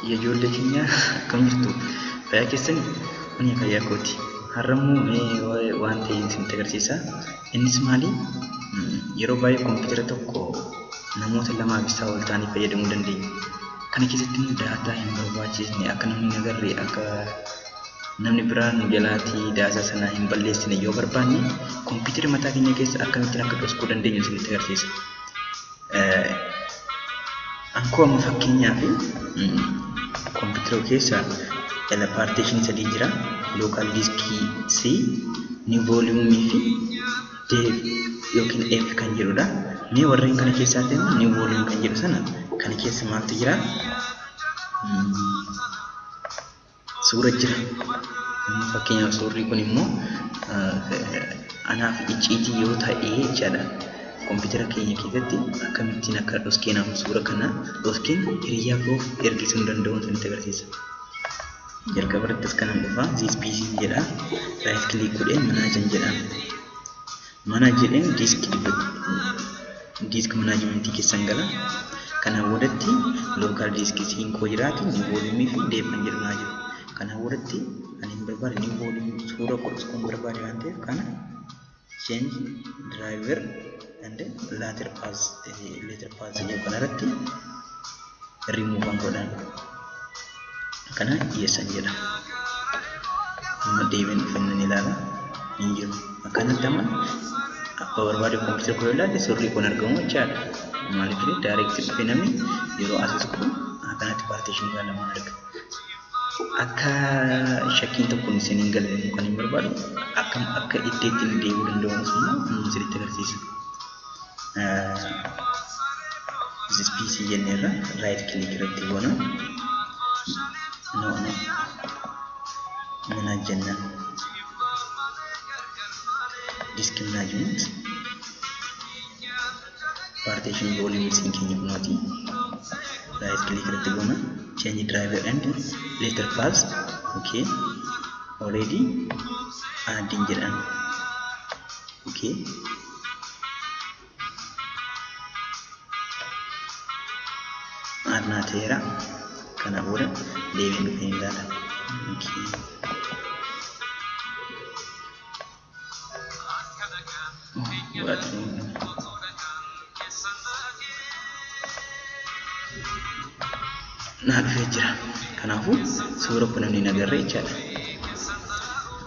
Ijoollee keenya akkam jirtu? Fayyaa keessanii? Ani fayyaa kooti. Har'ammoo waan ta'e isinitti agarsiisa. Innis maali? Yeroo baay'ee kompiitara tokko namoota lamaa fi isaa ol ta'anii fayyadamuu dandeenya. Kana keessatti immoo daataa hin barbaachisne akka namni hin agarre akka namni biraan jalaatii daataa sana hin balleessine yoo barbaanne kompiitara mataa keenya keessa akkamittiin akka dhoksuu dandeenyu isinitti agarsiisa. Akkoo amma fakkeenyaaf kompiitara keessa partition sadii jira. Local disk C, new volume fi dev yookiin F kan jedhudha. Mee warreen kana keessatti new volume kan jedhu sana kana keessa maaltu jira? Suura jira. Fakkeenyaaf suurri kun immoo anaaf icciitii yoo ta'e jechaadha. Kompiitara keenya keessatti akkamittiin akka dhoskeenamu suura kana dhoskeen hiriyaa biroof ergisuu danda'uun isinitti agarsiisa. Jalqaba irrattis kanan dhufa this PC jedha. Right click godhee manage jedha. Manage jedheen disk management keessan gala. Kana boodatti local disk siin koo jiraatu new volume fi dev kan jedhu naa jiru. Kana boodatti ani hin barbaade new volume suura qotuun barbaade waan ta'eef kana change driver and later pass jedhu kanarratti remove kan godhan. Kana yesan jedha. Amma deebiin dhufanii ilaala hin jiru. Akkanatti amma akka barbaade kompiitara koo ilaalle suurri kun argamu jechaadha. Maaliif direct dhufee namni yeroo asas kun akkanatti partition gaa lama arga. Akka shakkiin tokko isin hin galle kan hin barbaadu akka iddeetti deebi'uu danda'u sun isinitti agarsiisa. This PC jenneerra right click irratti goona. No. Management. Disk management. Partition volume syncing noti. Right click irratti goona. Change driver and later pass. Okay. Already adding jedhan. Okay. Adna teera. Kana booda deebiin dhufee ilaala. Naa dhufee jira. Kanaafuu suura kun namni hin agarre jechaadha.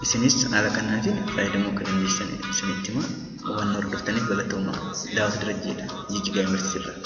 Isinis haala kanaatiin fayyadamuu akka dandeessan isinitti hima. Waan hordoftaniif galatoomaa. Daawwatu Darajjeedha. Jijjigaa Yuunivarsiitii irraa.